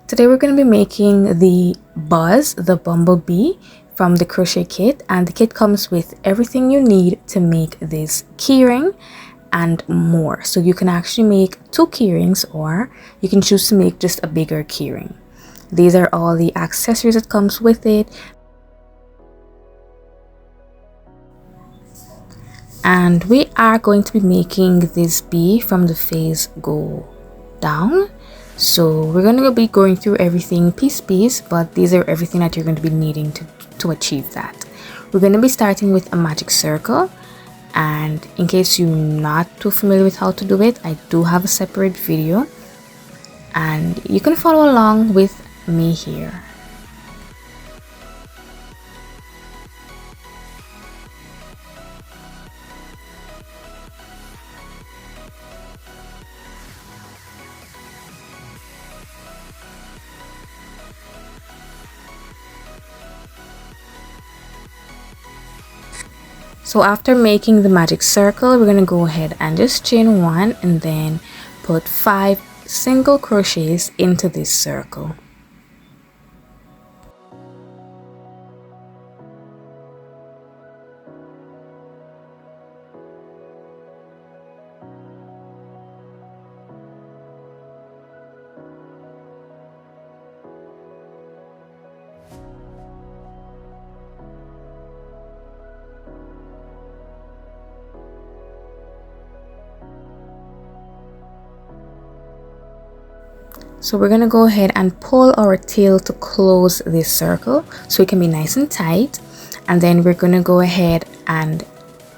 Today we're going to be making the Buzz, the bumblebee from the crochet kit, and the kit comes with everything you need to make this keyring and more. So you can actually make 2 keyrings, or you can choose to make just a bigger keyring. These are all the accessories that comes with it. And we are going to be making this bee from the face go down. So we're going to be going through everything piece, but these are everything that you're going to be needing to achieve that. We're going to be starting with a magic circle, and in case you're not too familiar with how to do it, I do have a separate video and you can follow along with me here. So after making the magic circle, we're going to go ahead and just chain 1 and then put 5 single crochets into this circle. So we're going to go ahead and pull our tail to close this circle so it can be nice and tight, and then we're going to go ahead and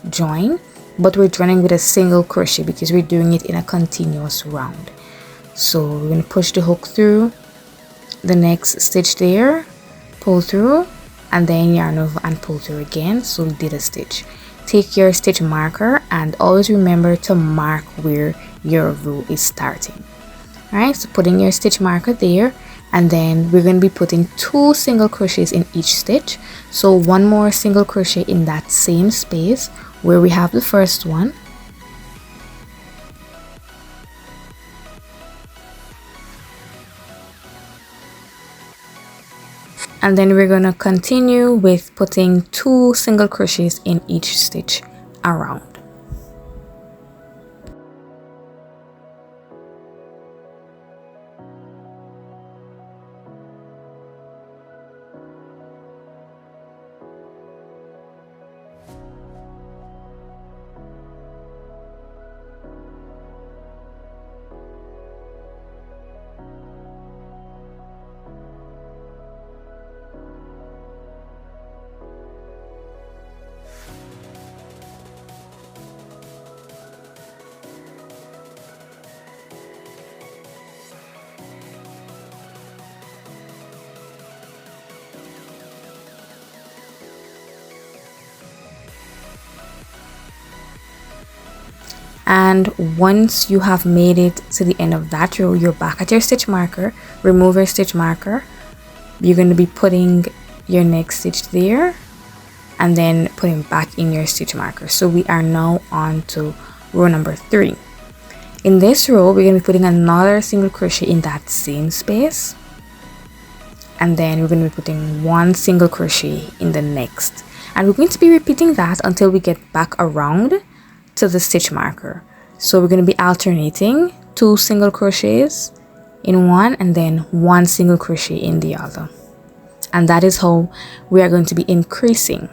join, but we're joining with a single crochet because we're doing it in a continuous round. So we're going to push the hook through the next stitch there, pull through, and then yarn over and pull through again. So we did a stitch. Take your stitch marker and always remember to mark where your row is starting. Alright, so putting your stitch marker there, and then we're going to be putting 2 single crochets in each stitch. So 1 more single crochet in that same space where we have the first one. And then we're going to continue with putting 2 single crochets in each stitch around. And once you have made it to the end of that row, you're back at your stitch marker. Remove your stitch marker. You're going to be putting your next stitch there and then putting back in your stitch marker. So we are now on to row number 3. In this row, we're going to be putting another single crochet in that same space, and then we're going to be putting 1 single crochet in the next, and we're going to be repeating that until we get back around to the stitch marker. So we're going to be alternating 2 single crochets in one and then 1 single crochet in the other, and that is how we are going to be increasing.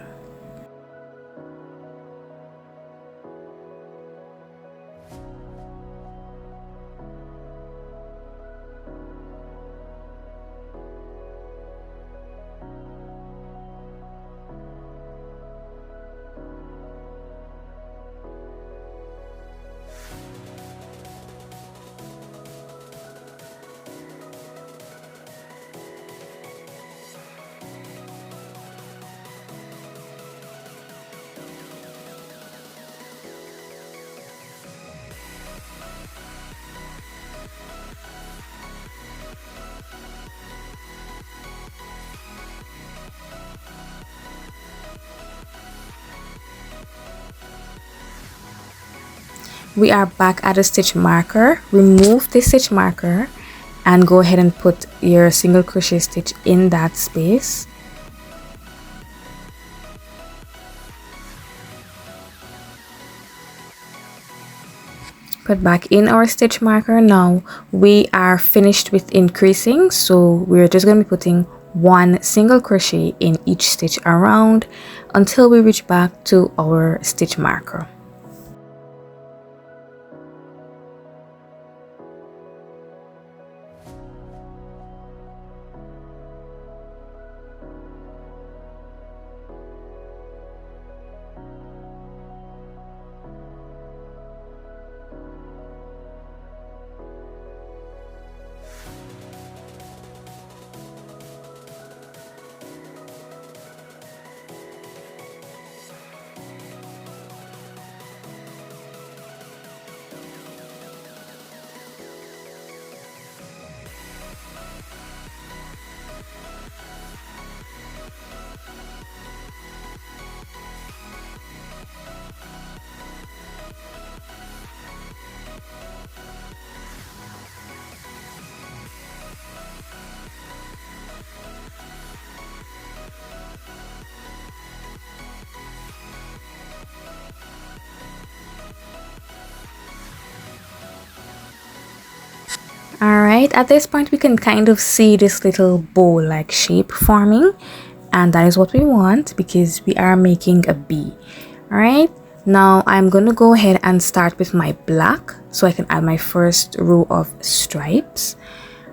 We are back at a stitch marker. Remove the stitch marker and go ahead and put your single crochet stitch in that space. Put back in our stitch marker. Now we are finished with increasing, so we're just going to be putting one single crochet in each stitch around until we reach back to our stitch marker. Alright, at this point we can kind of see this little bow like shape forming, and that is what we want because we are making a bee. Alright, now I'm going to go ahead and start with my black so I can add my first row of stripes.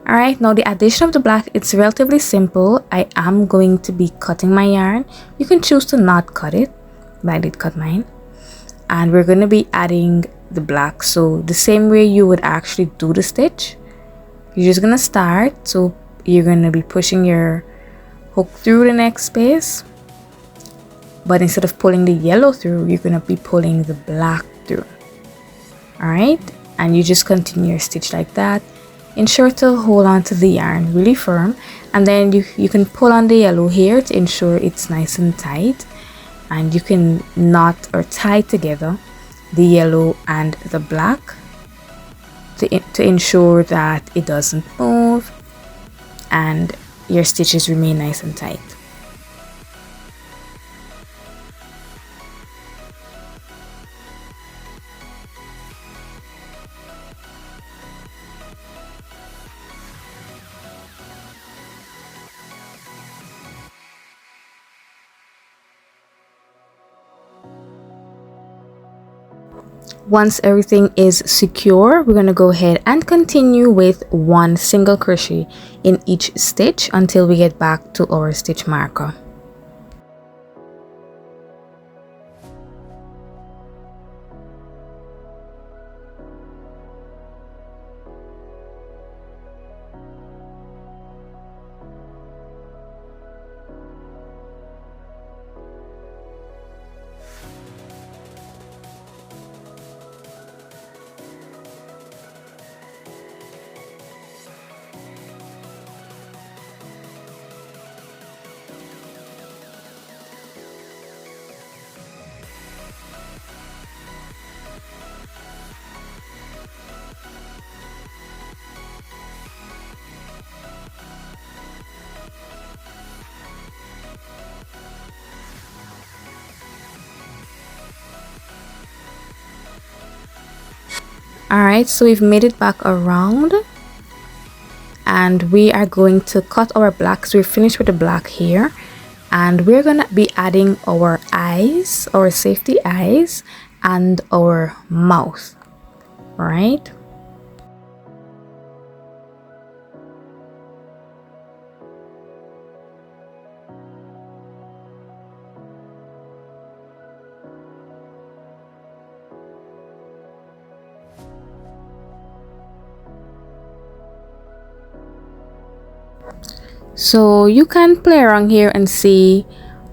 Alright, now the addition of the black, it's relatively simple. I am going to be cutting my yarn. You can choose to not cut it, but I did cut mine. And we're going to be adding the black, so the same way you would actually do the stitch. You're just gonna start, so you're gonna be pushing your hook through the next space, but instead of pulling the yellow through, you're gonna be pulling the black through. Alright, and you just continue your stitch like that. Ensure to hold on to the yarn really firm, and then you can pull on the yellow here to ensure it's nice and tight, and you can knot or tie together the yellow and the black to ensure that it doesn't move and your stitches remain nice and tight. Once everything is secure, we're going to go ahead and continue with one single crochet in each stitch until we get back to our stitch marker. Alright, so we've made it back around and we are going to cut our black. So we're finished with the black here, and we're gonna be adding our eyes, our safety eyes, and our mouth. Alright, so you can play around here and see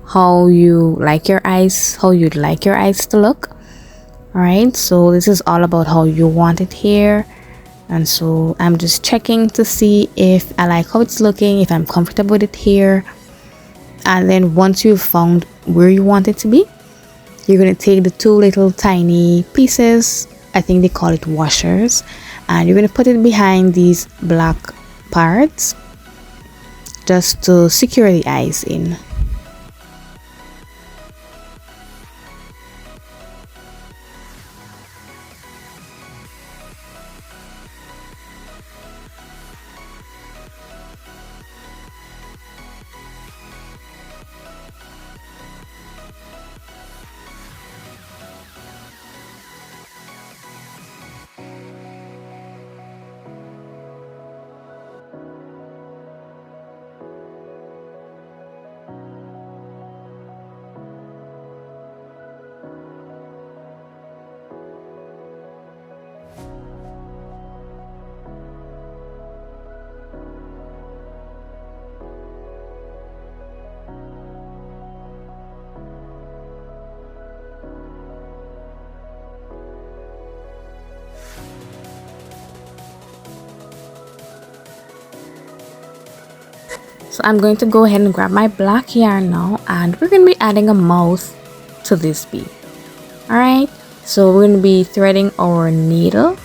how you like your eyes, how you'd like your eyes to look. All right, so this is all about how you want it here, and so I'm just checking to see if I like how it's looking, if I'm comfortable with it here. And then once you've found where you want it to be, you're going to take the two little tiny pieces, I think they call it washers, and you're going to put it behind these black parts just to secure the eyes in. So I'm going to go ahead and grab my black yarn now, and we're going to be adding a mouth to this bee. Alright, so we're going to be threading our needle,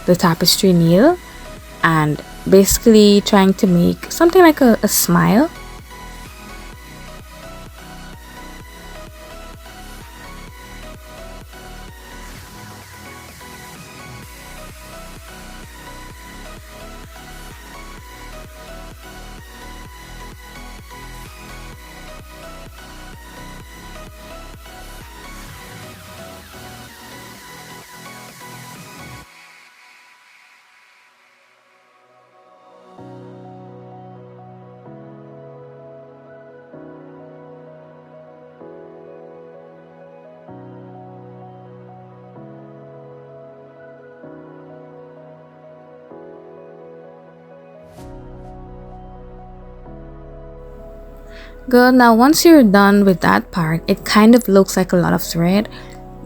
the tapestry needle, and basically trying to make something like a smile. Good. Now once you're done with that part, it kind of looks like a lot of thread,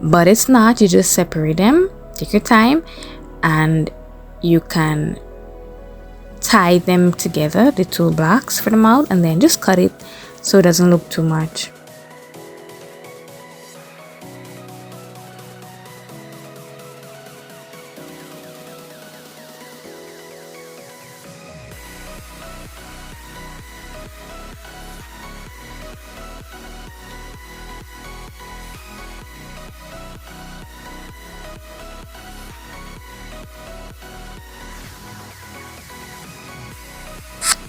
but it's not. You just separate them, take your time, and you can tie them together, the two blocks for the mouth, and then just cut it so it doesn't look too much.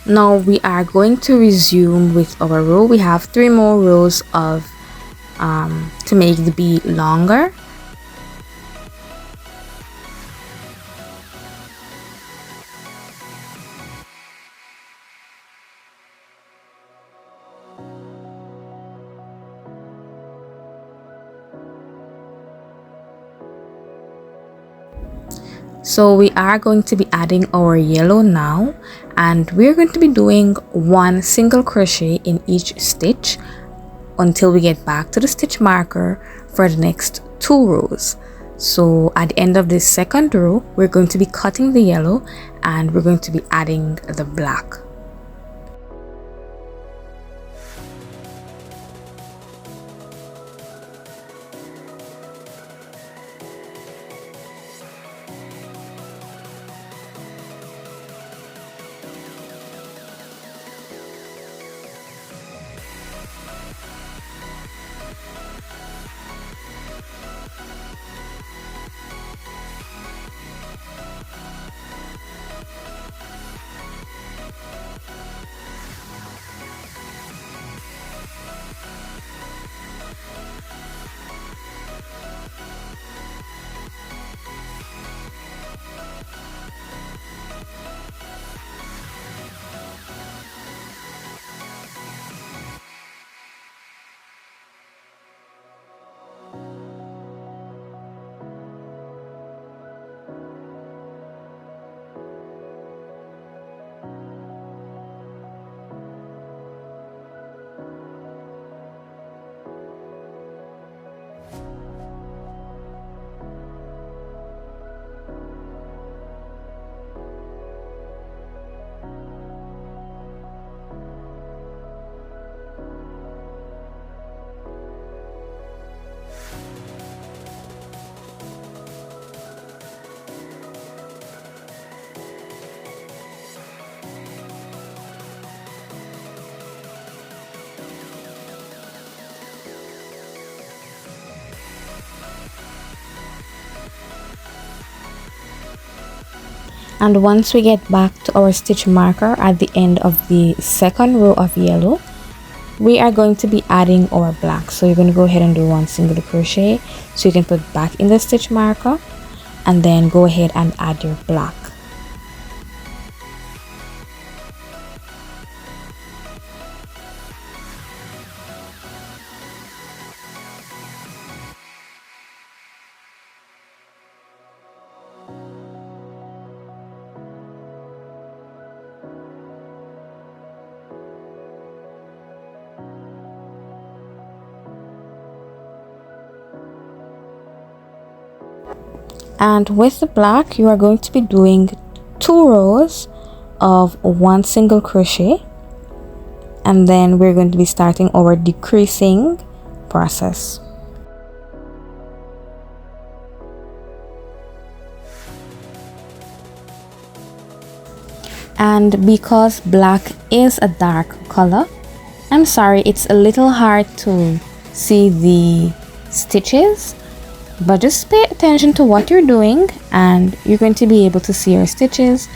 Now we are going to resume with our row. We have 3 more rows of to make the bee longer. So we are going to be adding our yellow now, and we're going to be doing 1 single crochet in each stitch until we get back to the stitch marker for the next 2 rows. So at the end of this second row, we're going to be cutting the yellow and we're going to be adding the black. And once we get back to our stitch marker at the end of the second row of yellow, we are going to be adding our black. So you're going to go ahead and do 1 single crochet so you can put back in the stitch marker, and then go ahead and add your black. And with the black, you are going to be doing 2 rows of 1 single crochet, and then we're going to be starting our decreasing process. And because black is a dark color, I'm sorry, it's a little hard to see the stitches, but just pay attention to what you're doing and you're going to be able to see your stitches.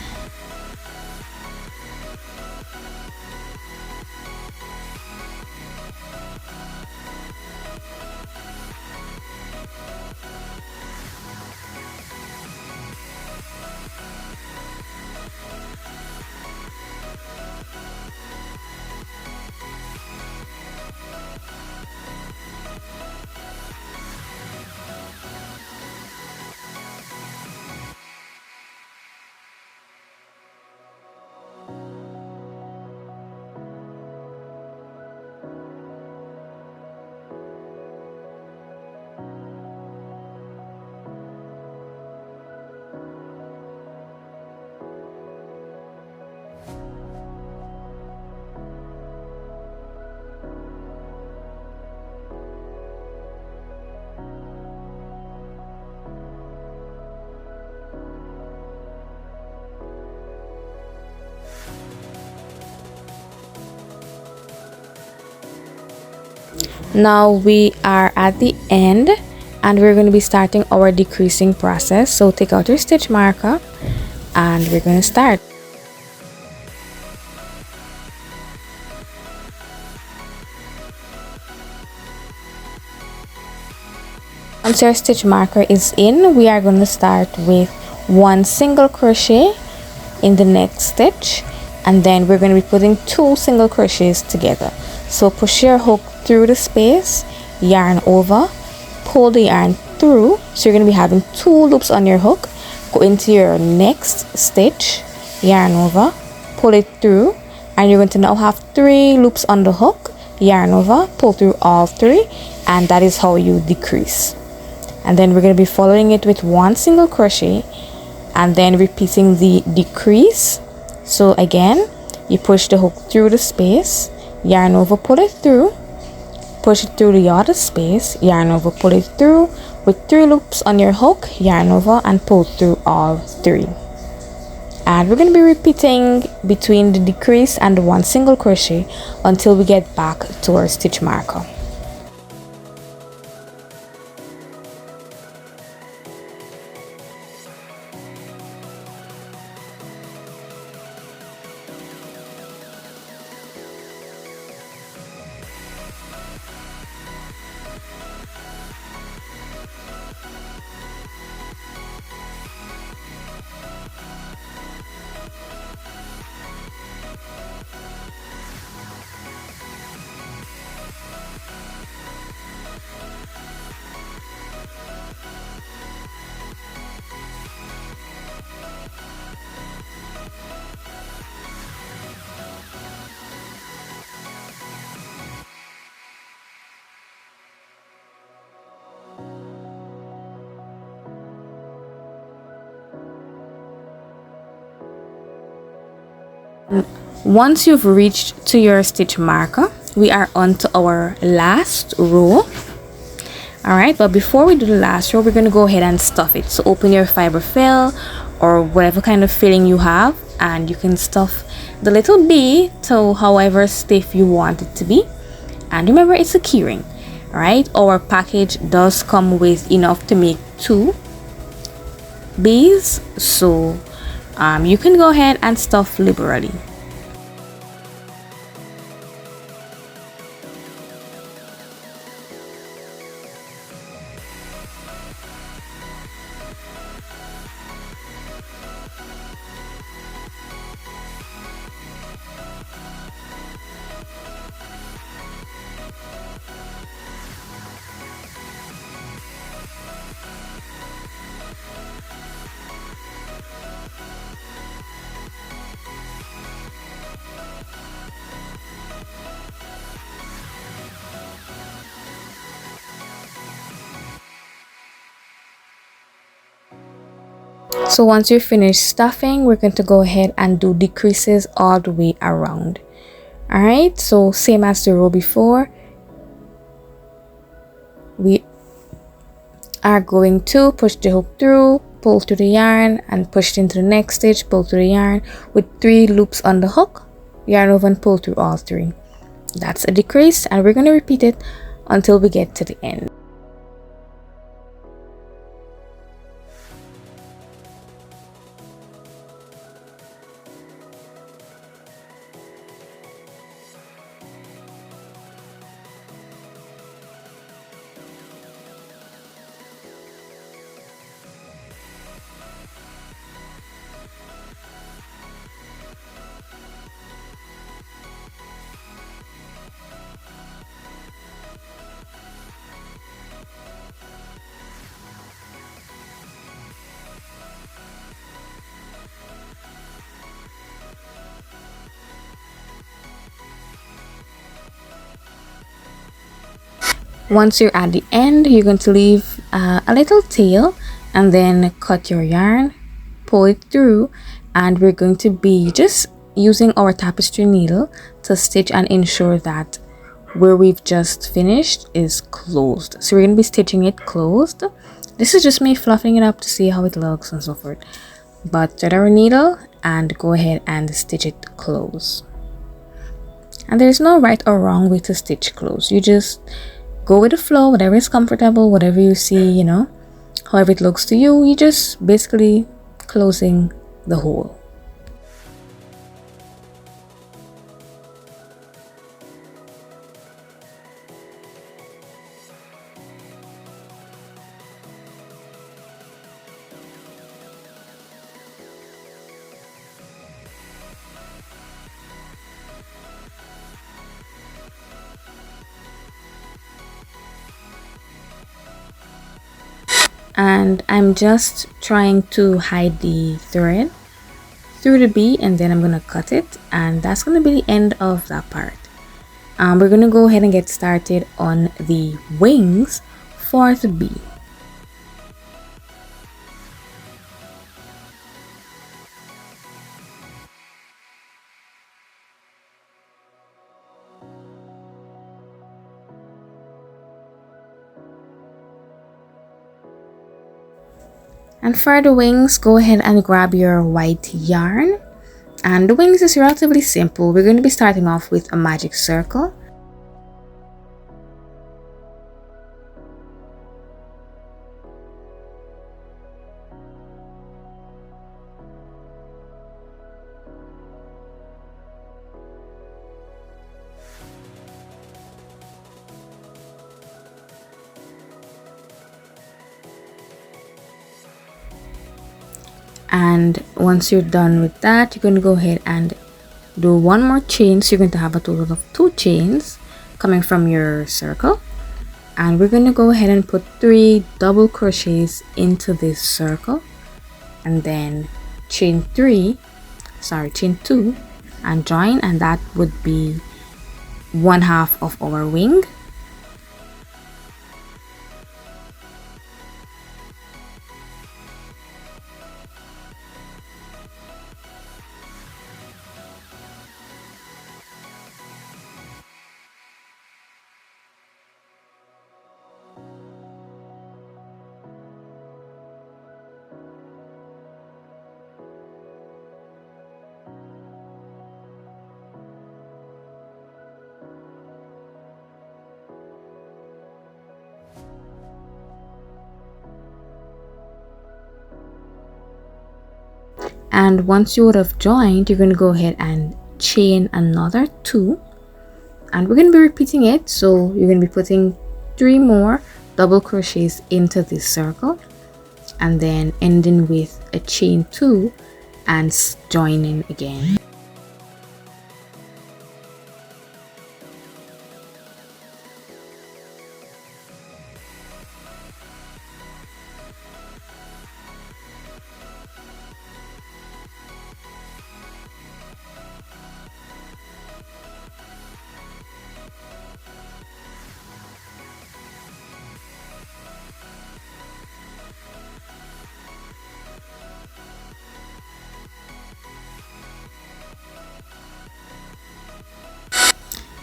Now we are at the end and we're going to be starting our decreasing process. So take out your stitch marker and we're going to start. Once your stitch marker is in, we are going to start with 1 single crochet in the next stitch, and then we're going to be putting 2 single crochets together. So push your hook through the space, yarn over, pull the yarn through. So you're going to be having 2 loops on your hook. Go into your next stitch, yarn over, pull it through, and you're going to now have 3 loops on the hook, yarn over, pull through all 3, and that is how you decrease. And then we're going to be following it with 1 single crochet and then repeating the decrease. So again, you push the hook through the space, yarn over, pull it through, push it through the other space, yarn over, pull it through with 3 loops on your hook, yarn over, and pull through all 3. And we're going to be repeating between the decrease and the 1 single crochet until we get back to our stitch marker. Once you've reached to your stitch marker, we are on to our last row. Alright, but before we do the last row, we're going to go ahead and stuff it. So open your fiber fill or whatever kind of filling you have, and you can stuff the little bee to however stiff you want it to be. And remember, it's a keyring. Alright, our package does come with enough to make 2 bees, so You can go ahead and stuff liberally. So once you're finished stuffing, we're going to go ahead and do decreases all the way around. Alright, so same as the row before, we are going to push the hook through, pull through the yarn, and push it into the next stitch, pull through the yarn with 3 loops on the hook, yarn over and pull through all 3. That's a decrease, and we're going to repeat it until we get to the end. Once you're at the end, you're going to leave a little tail and then cut your yarn, pull it through, and we're going to be just using our tapestry needle to stitch and ensure that where we've just finished is closed. So we're going to be stitching it closed. This is just me fluffing it up to see how it looks and so forth. But thread our needle and go ahead and stitch it close. And there's no right or wrong way to stitch close. You just go with the flow, whatever is comfortable, whatever you see, you know, however it looks to you, you just basically closing the hole. And I'm just trying to hide the thread through the bee, and then I'm gonna cut it, and that's gonna be the end of that part. We're gonna go ahead and get started on the wings for the bee. And for the wings, go ahead and grab your white yarn. And the wings is relatively simple. We're going to be starting off with a magic circle. And once you're done with that, you're going to go ahead and do one more chain. So you're going to have a total of 2 chains coming from your circle, and we're going to go ahead and put 3 double crochets into this circle, and then chain 2 and join, and that would be 1/2 of our wing. And once you would have joined, you're going to go ahead and chain another 2, and we're going to be repeating it. So you're going to be putting 3 more double crochets into this circle and then ending with a chain 2 and joining again.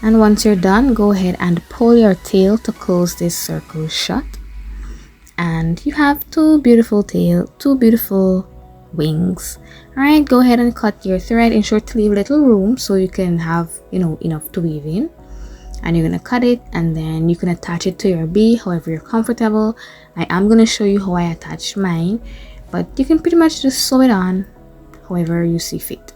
And once you're done, go ahead and pull your tail to close this circle shut. And you have 2 beautiful wings. Alright, go ahead and cut your thread. Ensure to leave little room so you can have, enough to weave in. And you're going to cut it, and then you can attach it to your bee however you're comfortable. I am going to show you how I attach mine, but you can pretty much just sew it on however you see fit.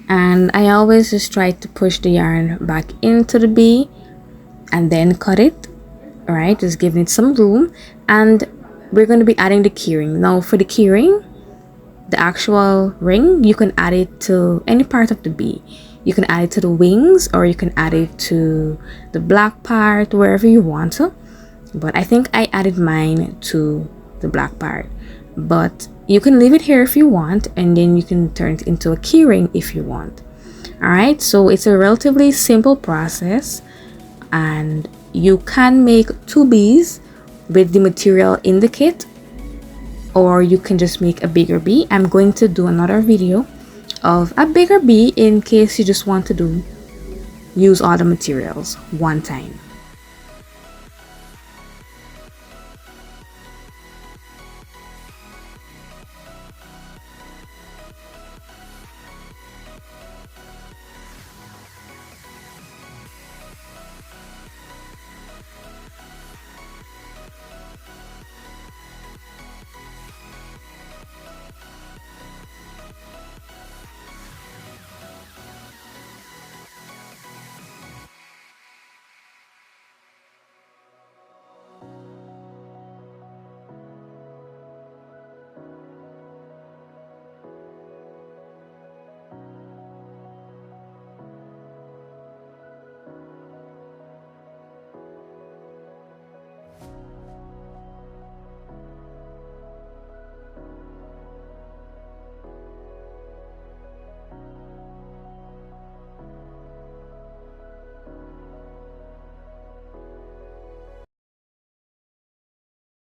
And I always just try to push the yarn back into the bee and then cut it. All right, just giving it some room. And we're going to be adding the keyring. Now for the keyring, the actual ring, you can add it to any part of the bee. You can add it to the wings, or you can add it to the black part, wherever you want to. But I think I added mine to the black part. But you can leave it here if you want, and then you can turn it into a keyring if you want. All right, so it's a relatively simple process, and you can make 2 bees with the material in the kit, or you can just make a bigger bee. I'm going to do another video of a bigger bee in case you just want to use all the materials one time.